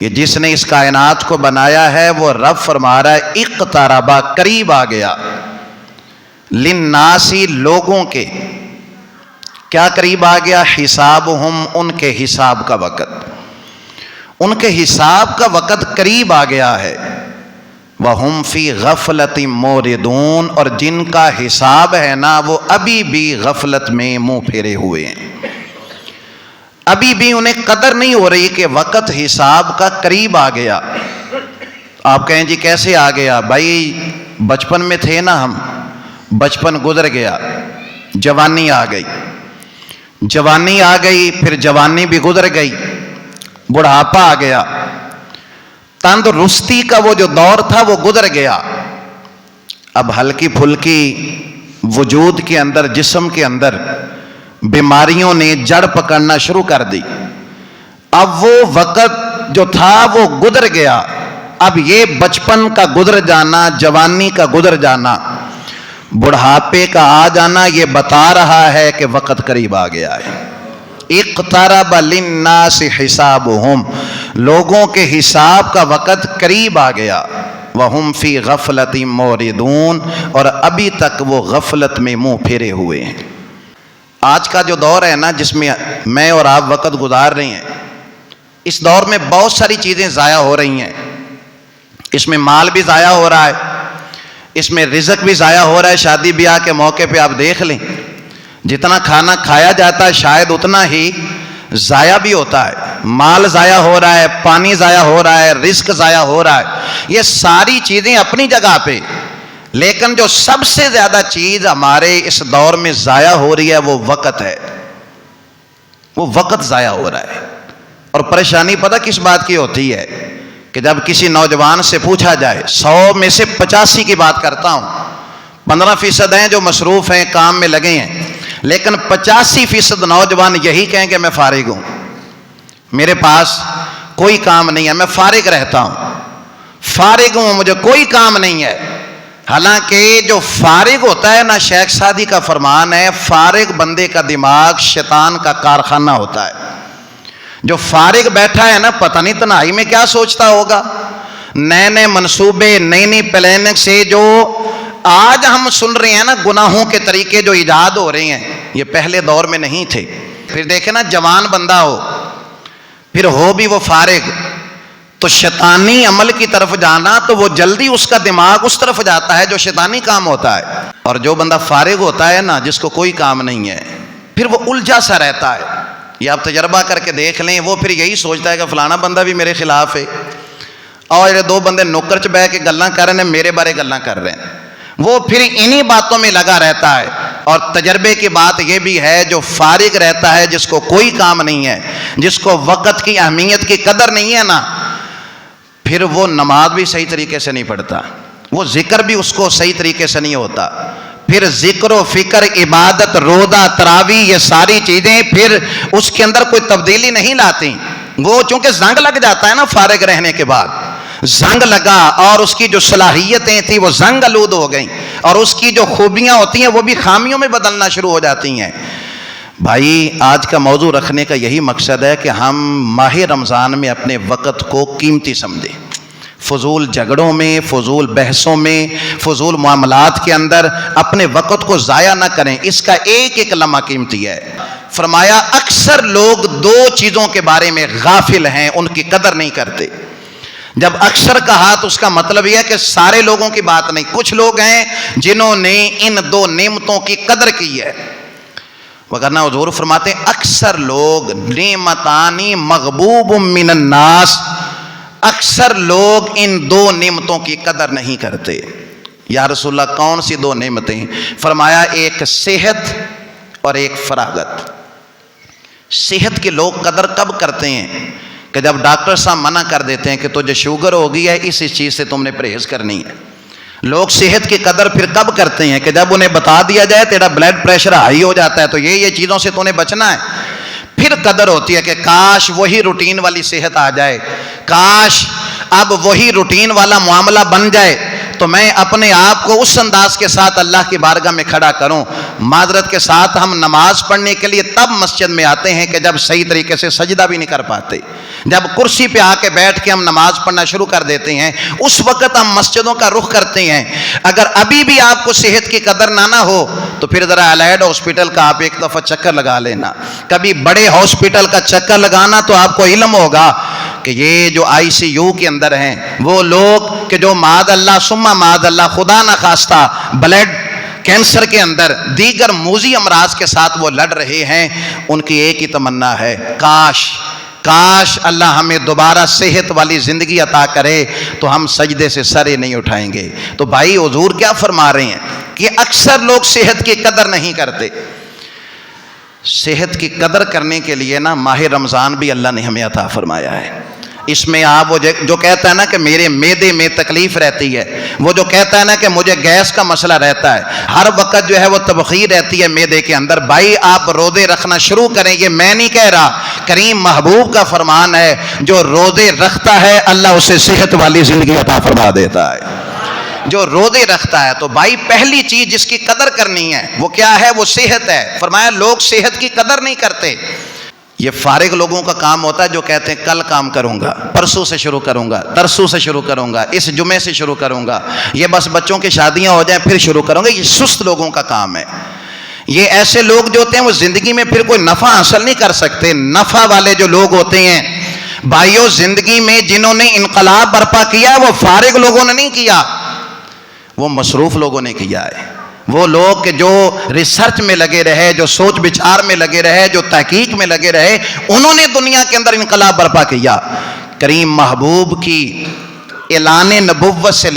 کہ جس نے اس کائنات کو بنایا ہے وہ رب فرما رہا ہے اقتربا، قریب آ گیا، للناسی، لوگوں کے کیا قریب آ گیا؟ حسابہم، ان کے حساب کا وقت، ان کے حساب کا وقت قریب آ گیا ہے۔ وَهُمْ فِي غَفْلَةٍ مُوردُونَ، اور جن کا حساب ہے نا وہ ابھی بھی غفلت میں منہ پھیرے ہوئے ہیں، ابھی بھی انہیں قدر نہیں ہو رہی کہ وقت حساب کا قریب آ گیا۔ آپ کہیں جی کیسے آ گیا؟ بھائی بچپن میں تھے نا ہم، بچپن گزر گیا، جوانی آ گئی، جوانی آ گئی، پھر جوانی بھی گزر گئی، بڑھاپا آ گیا، تندرستی کا وہ جو دور تھا وہ گزر گیا۔ اب ہلکی پھلکی وجود کے اندر، جسم کے اندر بیماریوں نے جڑ پکڑنا شروع کر دی۔ اب وہ وقت جو تھا وہ گزر گیا، اب یہ بچپن کا گزر جانا، جوانی کا گزر جانا، بڑھاپے کا آ جانا، یہ بتا رہا ہے کہ وقت قریب آ گیا ہے۔ اقترب للناس حسابہم، لوگوں کے حساب کا وقت قریب آ گیا۔ وہم فی غفلۃ موردون، اور ابھی تک وہ غفلت میں منہ پھیرے ہوئے ہیں۔ آج کا جو دور ہے نا جس میں میں اور آپ وقت گزار رہے ہیں، اس دور میں بہت ساری چیزیں ضائع ہو رہی ہیں۔ اس میں مال بھی ضائع ہو رہا ہے، اس میں رزق بھی ضائع ہو رہا ہے۔ شادی بیاہ کے موقع پہ آپ دیکھ لیں، جتنا کھانا کھایا جاتا ہے شاید اتنا ہی ضائع بھی ہوتا ہے۔ مال ضائع ہو رہا ہے، پانی ضائع ہو رہا ہے، رزق ضائع ہو رہا ہے۔ یہ ساری چیزیں اپنی جگہ پہ، لیکن جو سب سے زیادہ چیز ہمارے اس دور میں ضائع ہو رہی ہے وہ وقت ہے، وہ وقت ضائع ہو رہا ہے۔ اور پریشانی پتہ کس بات کی ہوتی ہے کہ جب کسی نوجوان سے پوچھا جائے، 100 میں سے 85 کی بات کرتا ہوں، 15% ہیں جو مصروف ہیں، کام میں لگے ہیں، لیکن 85% نوجوان یہی کہیں کہ میں فارغ ہوں، میرے پاس کوئی کام نہیں ہے، میں فارغ رہتا ہوں، فارغ ہوں، مجھے کوئی کام نہیں ہے۔ حالانکہ جو فارغ ہوتا ہے نا، شیخ سعدی کا فرمان ہے، فارغ بندے کا دماغ شیطان کا کارخانہ ہوتا ہے۔ جو فارغ بیٹھا ہے نا، پتہ نہیں تنہائی میں کیا سوچتا ہوگا، نئے نئے منصوبے، نئی نئی پلاننگ سے جو آج ہم سن رہے ہیں نا، گناہوں کے طریقے جو ایجاد ہو رہے ہیں، یہ پہلے دور میں نہیں تھے۔ پھر دیکھیں نا، جوان بندہ ہو، پھر ہو بھی وہ فارغ، تو شیطانی عمل کی طرف جانا تو وہ جلدی اس کا دماغ اس طرف جاتا ہے جو شیطانی کام ہوتا ہے۔ اور جو بندہ فارغ ہوتا ہے نا، جس کو کوئی کام نہیں ہے، پھر وہ الجھا سا رہتا ہے۔ یہ آپ تجربہ کر کے دیکھ لیں، وہ پھر یہی سوچتا ہے کہ فلانا بندہ بھی میرے خلاف ہے، اور یہ 2 بندے نوکر چ بہ کے گلاں کر رہے ہیں، میرے بارے گلاں کر رہے ہیں، وہ پھر انہی باتوں میں لگا رہتا ہے۔ اور تجربے کی بات یہ بھی ہے، جو فارغ رہتا ہے، جس کو کوئی کام نہیں ہے، جس کو وقت کی اہمیت کی قدر نہیں ہے نا، پھر وہ نماز بھی صحیح طریقے سے نہیں پڑھتا، وہ ذکر بھی اس کو صحیح طریقے سے نہیں ہوتا، پھر ذکر و فکر، عبادت، روزہ، تراویح، یہ ساری چیزیں پھر اس کے اندر کوئی تبدیلی نہیں لاتی۔ وہ چونکہ زنگ لگ جاتا ہے نا، فارغ رہنے کے بعد زنگ لگا، اور اس کی جو صلاحیتیں تھیں وہ زنگ آلود ہو گئیں، اور اس کی جو خوبیاں ہوتی ہیں وہ بھی خامیوں میں بدلنا شروع ہو جاتی ہیں۔ بھائی آج کا موضوع رکھنے کا یہی مقصد ہے کہ ہم ماہ رمضان میں اپنے وقت کو قیمتی سمجھیں، فضول جھگڑوں میں، فضول بحثوں میں، فضول معاملات کے اندر اپنے وقت کو ضائع نہ کریں۔ اس کا ایک ایک لمحہ قیمتی ہے۔ فرمایا اکثر لوگ 2 چیزوں کے بارے میں غافل ہیں، ان کی قدر نہیں کرتے۔ جب اکثر کہا تو اس کا مطلب یہ ہے کہ سارے لوگوں کی بات نہیں، کچھ لوگ ہیں جنہوں نے ان 2 نعمتوں کی قدر کی ہے۔ وگرنہ حضور فرماتے ہیں اکثر لوگ نعمتانی مغبوب من الناس، اکثر لوگ ان 2 نعمتوں کی قدر نہیں کرتے۔ یا رسول اللہ کون سی 2 نعمتیں؟ فرمایا ایک صحت اور ایک فراغت۔ صحت کی لوگ قدر کب کرتے ہیں؟ کہ جب ڈاکٹر صاحب منع کر دیتے ہیں کہ تجھے شوگر ہو گئی ہے، اس چیز سے تم نے پرہیز کرنی ہے۔ لوگ صحت کی قدر پھر کب کرتے ہیں؟ کہ جب انہیں بتا دیا جائے تیرا بلڈ پریشر ہائی ہو جاتا ہے تو یہ چیزوں سے تو نے بچنا ہے، پھر قدر ہوتی ہے کہ کاش وہی روٹین والی صحت آ جائے، کاش اب وہی روٹین والا معاملہ بن جائے تو میں اپنے آپ کو اس انداز کے ساتھ اللہ کی بارگاہ میں کھڑا کروں۔ معذرت کے ساتھ ہم نماز پڑھنے کے لیے تب مسجد میں آتے ہیں کہ جب صحیح طریقے سے سجدہ بھی نہیں کر پاتے، جب کرسی پہ آ کے بیٹھ کے ہم نماز پڑھنا شروع کر دیتے ہیں اس وقت ہم مسجدوں کا رخ کرتے ہیں. اگر ابھی بھی آپ کو صحت کی قدر نہ ہو تو پھر ذرا الائڈ ہاسپٹل کا آپ ایک دفعہ چکر لگا لینا. کبھی بڑے ہاسپٹل کا چکر لگانا تو آپ کو علم ہوگا کہ یہ جو آئی سی یو کے اندر ہیں وہ لوگ کہ جو معاذ اللہ ثم معاذ اللہ خدا نہ خواستہ بلڈ کینسر کے اندر دیگر موذی امراض کے ساتھ وہ لڑ رہے ہیں، ان کی ایک ہی تمنا ہے کاش اللہ ہمیں دوبارہ صحت والی زندگی عطا کرے تو ہم سجدے سے سرے نہیں اٹھائیں گے. تو بھائی حضور کیا فرما رہے ہیں کہ اکثر لوگ صحت کی قدر نہیں کرتے. صحت کی قدر کرنے کے لیے نا ماہ رمضان بھی اللہ نے ہمیں عطا فرمایا ہے. اس میں آپ وہ جو کہتا ہے نا کہ میرے معدے میں تکلیف رہتی ہے، وہ جو کہتا ہے نا کہ مجھے گیس کا مسئلہ رہتا ہے، ہر وقت جو ہے وہ تبخیر رہتی ہے معدے کے اندر، بھائی آپ روزے رکھنا شروع کریں. یہ میں نہیں کہہ رہا، کریم محبوب کا فرمان ہے جو روزے رکھتا ہے اللہ اسے صحت والی زندگی عطا فرما دیتا ہے. جو روزے رکھتا ہے تو بھائی پہلی چیز جس کی قدر کرنی ہے وہ کیا ہے؟ وہ صحت ہے. فرمایا لوگ صحت کی قدر نہیں کرتے. یہ فارغ لوگوں کا کام ہوتا ہے جو کہتے ہیں کل کام کروں گا، پرسوں سے شروع کروں گا، ترسوں سے شروع کروں گا، اس جمعے سے شروع کروں گا، یہ بس بچوں کی شادیاں ہو جائیں پھر شروع کروں گا. یہ سست لوگوں کا کام ہے. یہ ایسے لوگ جو ہوتے ہیں وہ زندگی میں پھر کوئی نفع حاصل نہیں کر سکتے. نفع والے جو لوگ ہوتے ہیں بھائیوں، زندگی میں جنہوں نے انقلاب برپا کیا ہے وہ فارغ لوگوں نے نہیں کیا، وہ مصروف لوگوں نے کیا ہے. وہ لوگ کہ جو ریسرچ میں لگے رہے، جو سوچ بچار میں لگے رہے، جو تحقیق میں لگے رہے، انہوں نے دنیا کے اندر انقلاب برپا کیا. کریم محبوب کی اعلان نبوت سے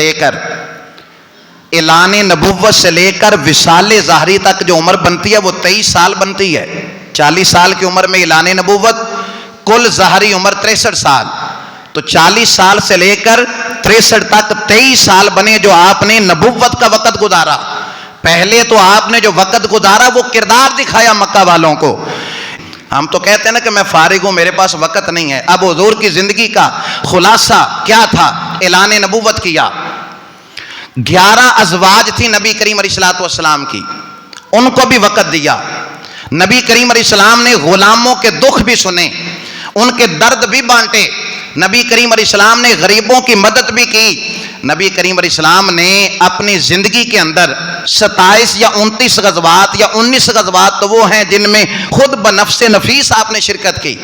لے کر وصال ظاہری تک جو عمر بنتی ہے وہ 23 سال بنتی ہے. 40 سال کی عمر میں اعلان نبوت، کل ظاہری عمر 63 سال. تو 40 سال سے لے کر 63 تک 23 سال بنے جو آپ نے نبوت کا وقت گزارا. پہلے تو آپ نے جو وقت گزارا وہ کردار دکھایا مکہ والوں کو. ہم تو کہتے ہیں نا کہ میں فارغ ہوں، میرے پاس وقت نہیں ہے. اب حضور کی زندگی کا خلاصہ کیا تھا؟ اعلان نبوت کیا. 11 ازواج تھی نبی کریم علیہ الصلوۃ والسلام کی، ان کو بھی وقت دیا. نبی کریم علیہ السلام نے غلاموں کے دکھ بھی سنے، ان کے درد بھی بانٹے. نبی کریم علیہ السلام نے غریبوں کی مدد بھی کی. نبی کریم علیہ السلام نے اپنی زندگی کے اندر 27 یا 29 غزوات یا 19 غزوات تو وہ ہیں جن میں خود بنفس نفیس آپ نے شرکت کی.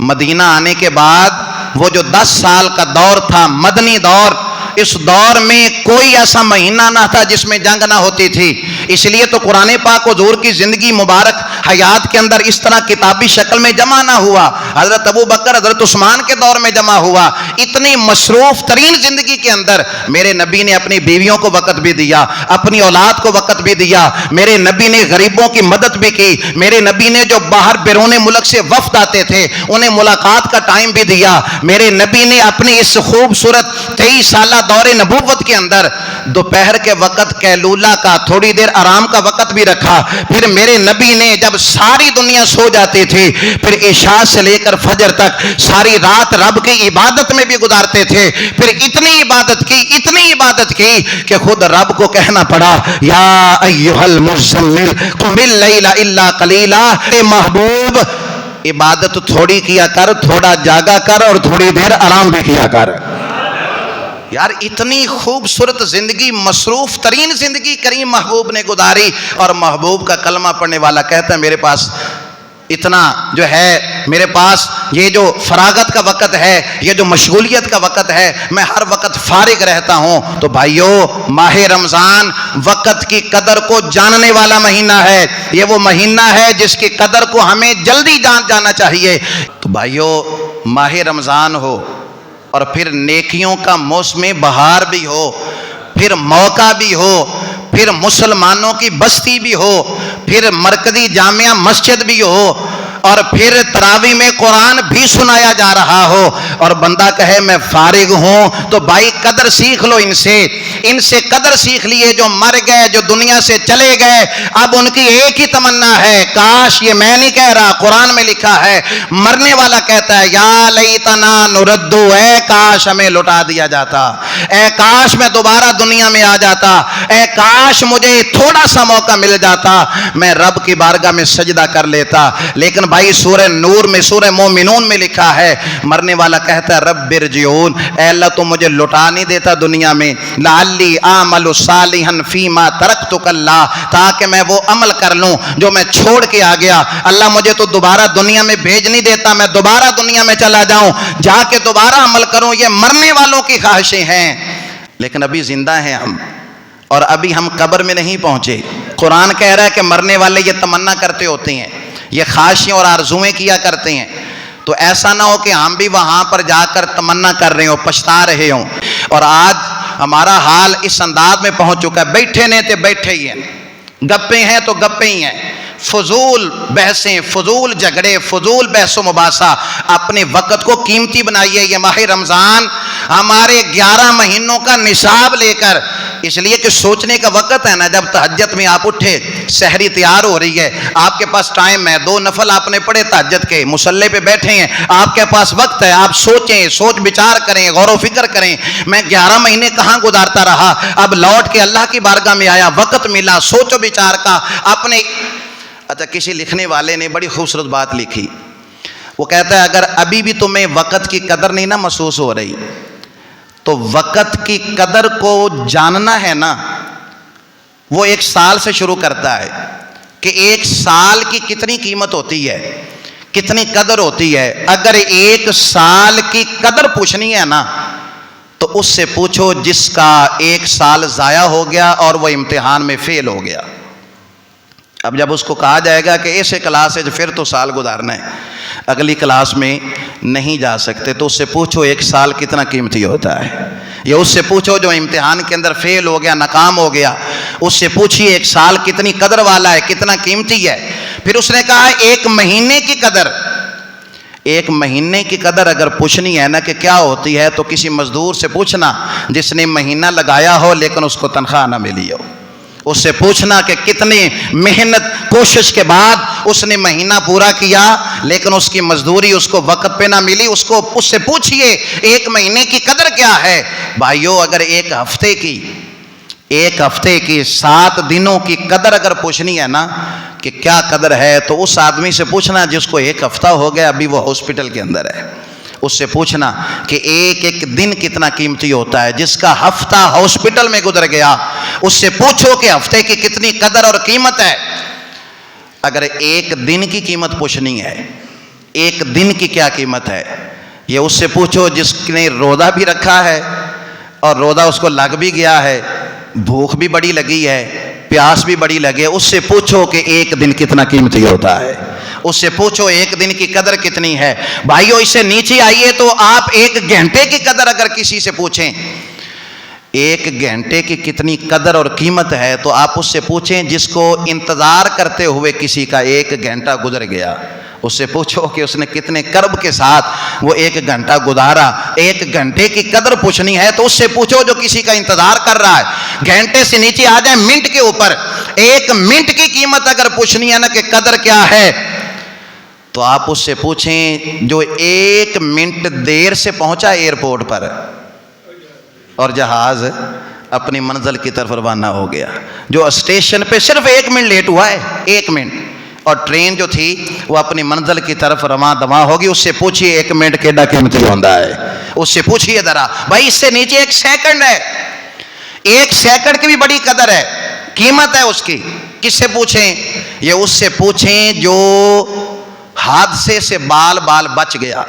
مدینہ آنے کے بعد وہ جو 10 سال کا دور تھا مدنی دور، اس دور میں کوئی ایسا مہینہ نہ تھا جس میں جنگ نہ ہوتی تھی. اس لیے تو قرآن پاک حضور کی زندگی مبارک حیات کے اندر اس طرح کتابی شکل میں جمع نہ ہوا. حضرت ابو بکر حضرت عثمان کے دور میں جمع ہوا. اتنی مصروف ترین زندگی کے اندر میرے نبی نے اپنی بیویوں کو وقت بھی دیا، اپنی اولاد کو وقت بھی دیا. میرے نبی نے غریبوں کی مدد بھی کی. میرے نبی نے جو باہر بیرون ملک سے وفد آتے تھے انہیں ملاقات کا ٹائم بھی دیا. میرے نبی نے اپنی اس خوبصورت 23 سالہ دور نبوت کے اندر دوپہر کے وقت قیلولہ کا تھوڑی دیر آرام کا وقت بھی رکھا. پھر میرے نبی نے جب ساری دنیا سو جاتی تھی پھر عشاء سے لے کر فجر تک ساری رات رب کی عبادت میں بھی گزارتے تھے. پھر اتنی عبادت کی کہ خود رب کو کہنا پڑا یا ایھا المزمل قم اللیل الا قلیلا. اے محبوب عبادت تھوڑی کیا کر، تھوڑا جاگا کر اور تھوڑی دیر آرام بھی کیا کر. یار اتنی خوبصورت زندگی، مصروف ترین زندگی کریم محبوب نے گزاری. اور محبوب کا کلمہ پڑھنے والا کہتا ہے میرے پاس اتنا جو ہے، میرے پاس یہ جو فراغت کا وقت ہے، یہ جو مشغولیت کا وقت ہے، میں ہر وقت فارغ رہتا ہوں. تو بھائیو ماہ رمضان وقت کی قدر کو جاننے والا مہینہ ہے. یہ وہ مہینہ ہے جس کی قدر کو ہمیں جلدی جان جانا چاہیے. تو بھائیو ماہ رمضان ہو اور پھر نیکیوں کا موسم بہار بھی ہو، پھر موقع بھی ہو، پھر مسلمانوں کی بستی بھی ہو، پھر مرکزی جامعہ مسجد بھی ہو، اور پھر تراویح میں قرآن بھی سنایا جا رہا ہو، اور بندہ کہے میں فارغ ہوں. تو بھائی قدر سیکھ لو ان سے قدر سیکھ لیے جو مر گئے، جو دنیا سے چلے گئے. اب ان کی ایک ہی تمنا ہے، کاش، یہ میں نہیں کہہ رہا قرآن میں لکھا ہے، مرنے والا کہتا ہے یا لیتنا نردو، اے کاش ہمیں لوٹا دیا جاتا، اے کاش میں دوبارہ دنیا میں آ جاتا، اے کاش مجھے تھوڑا سا موقع مل جاتا، میں رب کی بارگاہ میں سجدہ کر لیتا. لیکن بھائی سورہ نور میں، سورہ مومنون میں لکھا ہے، مرنے والا کہتا ہے رب ارجعون، اے اللہ تو مجھے لوٹا نہیں دیتا دنیا میں، لعلی اعمل صالحا فیما ترکت کلا، تاکہ میں وہ عمل کر لوں جو میں چھوڑ کے آ گیا، اللہ مجھے تو دوبارہ دنیا میں بھیج نہیں دیتا، میں دوبارہ دنیا میں چلا جاؤں، جا کے دوبارہ عمل کروں۔ یہ مرنے والوں کی خواہشیں ہیں، لیکن ابھی زندہ ہیں ہم، اور ابھی ہم قبر میں نہیں پہنچے۔ قرآن کہہ رہا ہے کہ مرنے والے یہ تمنا کرتے ہوتے ہیں، یہ خواہشیں اور آرزویں کیا کرتے ہیں، تو ایسا نہ ہو کہ ہم بھی وہاں پر جا کر تمنا کر رہے ہوں، پچھتا رہے ہوں۔ اور آج ہمارا حال اس انداز میں پہنچ چکا ہے، بیٹھے نہیں تھے بیٹھے ہی ہیں، گپیں ہیں تو گپیں ہی ہیں، فضول بحثیں، فضول جھگڑے، فضول بحث و مباحثہ۔ اپنے وقت کو قیمتی بنائیے۔ یہ ماہ رمضان ہمارے 11 مہینوں کا نصاب لے کر، اس لیے کہ سوچنے کا وقت ہے نا، جب تہجد میں آپ اٹھے، سحری تیار ہو رہی ہے، آپ کے پاس ٹائم ہے، 2 نفل آپ نے پڑھے تہجد کے، مصلی پہ بیٹھے ہیں، آپ کے پاس وقت ہے، آپ سوچیں، سوچ بچار کریں، غور و فکر کریں، میں 11 مہینے کہاں گزارتا رہا، اب لوٹ کے اللہ کی بارگاہ میں آیا، وقت ملا سوچ و بچار کا اپنے۔ اچھا، کسی لکھنے والے نے بڑی خوبصورت بات لکھی، وہ کہتا ہے اگر ابھی بھی تمہیں وقت کی قدر نہیں نا محسوس ہو رہی، تو وقت کی قدر کو جاننا ہے نا، وہ 1 سال سے شروع کرتا ہے کہ 1 سال کی کتنی قیمت ہوتی ہے، کتنی قدر ہوتی ہے۔ اگر 1 سال کی قدر پوچھنی ہے نا، تو اس سے پوچھو جس کا 1 سال ضائع ہو گیا اور وہ امتحان میں فیل ہو گیا۔ اب جب اس کو کہا جائے گا کہ ایسے کلاس ہے پھر تو سال گزارنا ہے، اگلی کلاس میں نہیں جا سکتے، تو اس سے پوچھو 1 سال کتنا قیمتی ہوتا ہے۔ یا اس سے پوچھو جو امتحان کے اندر فیل ہو گیا، ناکام ہو گیا، اس سے پوچھئے 1 سال کتنی قدر والا ہے، کتنا قیمتی ہے۔ پھر اس نے کہا 1 مہینے کی قدر، 1 مہینے کی قدر اگر پوچھنی ہے نا کہ کیا ہوتی ہے، تو کسی مزدور سے پوچھنا جس نے مہینہ لگایا ہو لیکن اس کو تنخواہ نہ ملی ہو، اس سے پوچھنا کہ کتنی محنت کوشش کے بعد اس نے مہینہ پورا کیا لیکن اس کی مزدوری اس کو وقت پہ نہ ملی، اس سے پوچھئے 1 مہینے کی قدر کیا ہے۔ بھائیو، اگر 1 ہفتے کی 7 دنوں کی قدر اگر پوچھنی ہے نا کہ کیا قدر ہے، تو اس آدمی سے پوچھنا جس کو 1 ہفتہ ہو گیا ابھی وہ ہاسپٹل کے اندر ہے، اس سے پوچھنا کہ ایک دن کتنا قیمتی ہوتا ہے، جس کا ہفتہ ہاسپٹل میں گزر گیا اس سے پوچھو کہ ہفتے کی کتنی قدر اور قیمت ہے۔ اگر 1 دن کی قیمت پوچھنی ہے، 1 دن کی کیا قیمت ہے، یہ اس سے پوچھو جس نے روزہ بھی رکھا ہے اور روزہ اس کو لگ بھی گیا ہے، بھوک بھی بڑی لگی ہے، پیاس بھی بڑی لگے، اس سے پوچھو کہ 1 دن کتنا قیمتی ہوتا ہے، اس سے پوچھو 1 دن کی قدر کتنی ہے۔ بھائیو، اس سے نیچے آئیے تو آپ 1 گھنٹے کی قدر اگر کسی سے پوچھیں، 1 گھنٹے کی کتنی قدر اور قیمت ہے، تو آپ اس سے پوچھیں جس کو انتظار کرتے ہوئے کسی کا 1 گھنٹہ گزر گیا، اس سے پوچھو کہ اس نے کتنے کرب کے ساتھ وہ 1 گھنٹہ گزارا۔ 1 گھنٹے کی قدر پوچھنی ہے تو اس سے پوچھو جو کسی کا انتظار کر رہا ہے۔ گھنٹے سے نیچے آ جائیں منٹ کے اوپر، 1 منٹ کی قیمت اگر پوچھنی ہے نا کہ قدر کیا ہے، تو آپ اس سے پوچھیں جو 1 منٹ دیر سے پہنچا ایئرپورٹ پر اور جہاز اپنی منزل کی طرف روانہ ہو گیا، جو اسٹیشن پہ صرف 1 منٹ لیٹ ہوا ہے، 1 منٹ، اور ٹرین جو تھی وہ اپنی منزل کی طرف رواں دواں ہوگی، اس سے پوچھئے 1 منٹ کیڈا قیمتی ہوتا ہے، اس سے پوچھئے ذرا۔ بھائی، اس سے نیچے 1 سیکنڈ ہے، 1 سیکنڈ کی بھی بڑی قدر ہے، قیمت ہے اس کی۔ کس سے پوچھیں؟ یہ اس سے پوچھیں جو حادثے سے بال بچ گیا۔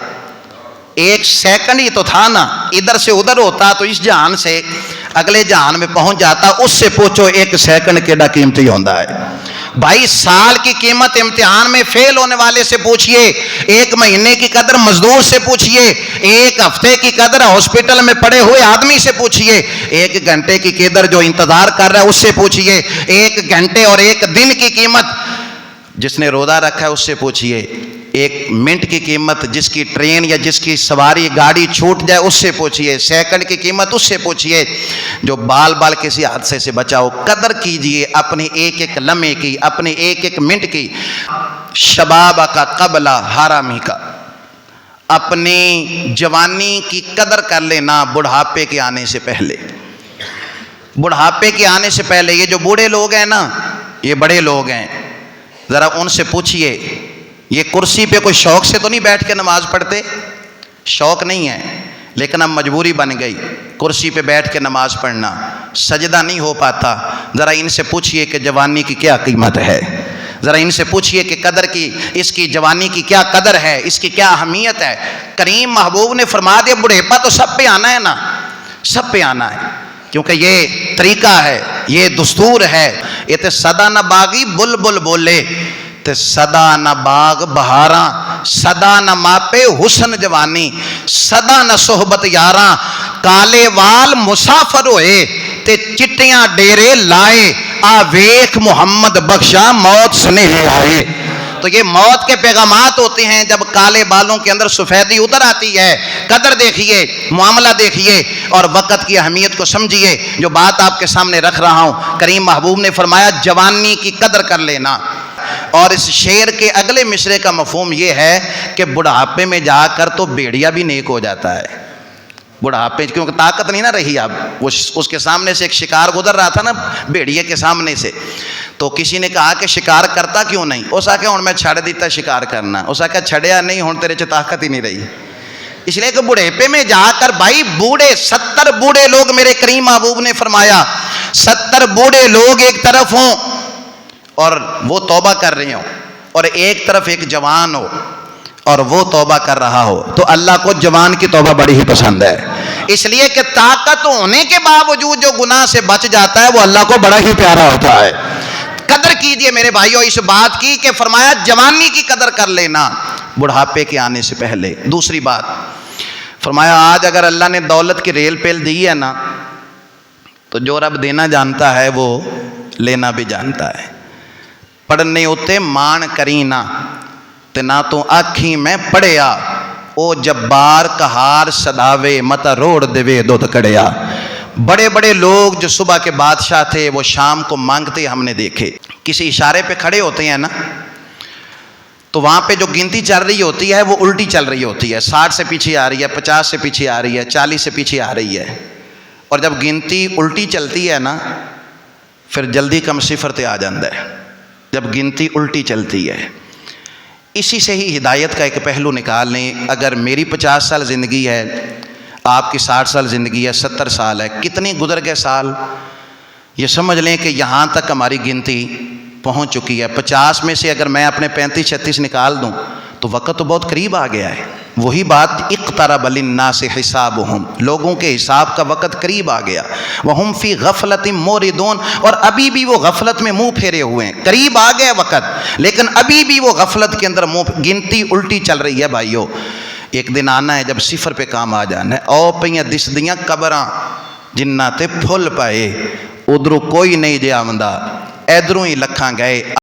1 سیکنڈ ہی تو تھا نا، ادھر سے ادھر ہوتا تو اس جہان سے اگلے جہان میں پہنچ جاتا، اس سے پوچھو 1 سیکنڈ کیڈا قیمتی ہوتا ہے۔ بھائی، سال کی قیمت امتحان میں فیل ہونے والے سے پوچھئے، 1 مہینے کی قدر مزدور سے پوچھئے، 1 ہفتے کی قدر ہاسپٹل میں پڑے ہوئے آدمی سے پوچھئے، 1 گھنٹے کی قدر جو انتظار کر رہا ہے اس سے پوچھئے، 1 گھنٹے اور 1 دن کی قیمت جس نے روزہ رکھا ہے اس سے پوچھئے، 1 منٹ کی قیمت جس کی ٹرین یا جس کی سواری گاڑی چھوٹ جائے اس سے پوچھئے، سیکنڈ کی قیمت اس سے پوچھئے، جو بال کسی حادثے سے بچاؤ۔ قدر کیجئے اپنے 1 لمحے کی، اپنے 1 منٹ کی۔ شباب کا قبل حرامی کا، اپنی جوانی کی قدر کر لینا بڑھاپے کے آنے سے پہلے۔ بڑھاپے کے آنے سے پہلے یہ جو بوڑھے لوگ ہیں نا، یہ بڑے لوگ ہیں، ذرا ان سے پوچھئے یہ کرسی پہ کوئی شوق سے تو نہیں بیٹھ کے نماز پڑھتے، شوق نہیں ہے، لیکن اب مجبوری بن گئی کرسی پہ بیٹھ کے نماز پڑھنا، سجدہ نہیں ہو پاتا۔ ذرا ان سے پوچھئے کہ جوانی کی کیا قیمت ہے، ذرا ان سے پوچھئے کہ قدر کی، اس کی جوانی کی کیا قدر ہے، اس کی کیا اہمیت ہے۔ کریم محبوب نے فرما دیا بڑھیپا تو سب پہ آنا ہے نا، سب پہ آنا ہے، کیونکہ یہ طریقہ ہے، یہ دستور ہے۔ یہ تے صدا نہ باغی بلبل بولے، تے صدا نہ باغ بہاراں، صدا نہ ماپے حسن جوانی، صدا نہ صحبت یاراں، کالے وال مسافر ہوئے تے چٹیاں ڈیرے لائے، آ ویکھ محمد بخشا موت سنیہ آئے۔ تو یہ موت کے پیغامات ہوتے ہیں جب کالے بالوں کے اندر سفیدی اتر آتی ہے۔ قدر دیکھیے، معاملہ دیکھیے اور وقت کی اہمیت کو سمجھیے۔ جو بات آپ کے سامنے رکھ رہا ہوں، کریم محبوب نے فرمایا جوانی کی قدر کر لینا۔ اور اس شعر کے اگلے مصرے کا مفہوم یہ ہے کہ بڑھاپے میں جا کر تو بھیڑیا بھی نیک ہو جاتا ہے۔ بڑھاپے کیونکہ طاقت نہیں نہ رہی، اب اس کے سامنے سے ایک شکار گزر رہا تھا نا بھیڑیے کے سامنے سے، تو کسی نے کہا کہ شکار کرتا کیوں نہیں؟ اس آکے ہوں میں چھڑ دیتا شکار کرنا، اس آکے چھڑیا نہیں، ہوں تیرے چ طاقت ہی نہیں رہی۔ اس لیے کہ بڑھیپے میں جا کر بھائی بوڑھے 70 بوڑھے لوگ، میرے کریم محبوب نے فرمایا 70 بوڑھے لوگ ایک طرف ہوں اور وہ توبہ کر رہے ہوں، اور ایک طرف ایک جوان ہو اور وہ توبہ کر رہا ہو، تو اللہ کو جوان کی توبہ بڑی ہی پسند ہے۔ اس لیے کہ طاقت ہونے کے باوجود جو گناہ سے بچ جاتا ہے وہ اللہ کو بڑا ہی پیارا ہوتا ہے۔ قدر کیجئے میرے بھائیوں اس بات کی کہ فرمایا جوانی کی قدر کر لینا بڑھاپے کے آنے سے پہلے۔ دوسری بات فرمایا آج اگر اللہ نے دولت کی ریل پیل دی ہے نا، تو جو رب دینا جانتا ہے وہ لینا بھی جانتا ہے۔ پڑھنے ہوتے مان کرینا تے نہ تو آکھیں میں پڑھیا، او جبار کہار صداوے متا روڑ دوے دودھ کڑیا۔ بڑے بڑے لوگ جو صبح کے بادشاہ تھے وہ شام کو مانگتے ہم نے دیکھے، کسی اشارے پہ کھڑے ہوتے ہیں نا، تو وہاں پہ جو گنتی چل رہی ہوتی ہے وہ الٹی چل رہی ہوتی ہے، 60 سے پیچھے آ رہی ہے، 50 سے پیچھے آ رہی ہے، 40 سے پیچھے آ رہی ہے۔ اور جب گنتی الٹی چلتی ہے نا پھر جلدی کم صفر تے آ جاندہ ہے، جب گنتی الٹی چلتی ہے۔ اسی سے ہی ہدایت کا ایک پہلو نکال لیں۔ اگر میری 50 سال زندگی ہے، آپ کی 60 سال زندگی ہے، 70 سال ہے، کتنی گزر گئے سال؟ یہ سمجھ لیں کہ یہاں تک ہماری گنتی پہنچ چکی ہے۔ 50 میں سے اگر میں اپنے 35-36 نکال دوں تو وقت تو بہت قریب آ گیا ہے۔ وہی بات اقترب للناس حسابہم، لوگوں کے حساب کا وقت قریب آ گیا۔ وہم فی غفلت موردون، اور ابھی بھی وہ غفلت میں منہ پھیرے ہوئے ہیں۔ قریب آ گیا وقت لیکن ابھی بھی وہ غفلت کے اندر گنتی الٹی چل رہی ہے۔ بھائیو ایک دن آنا ہے جب صفر پہ کام آ جانا ہے۔ او پہیاں دس دیاں قبراں جنہ تے پھل پائے، ادھروں کوئی نہیں جے آمدہ، ادھروں ہی لکھاں گئے۔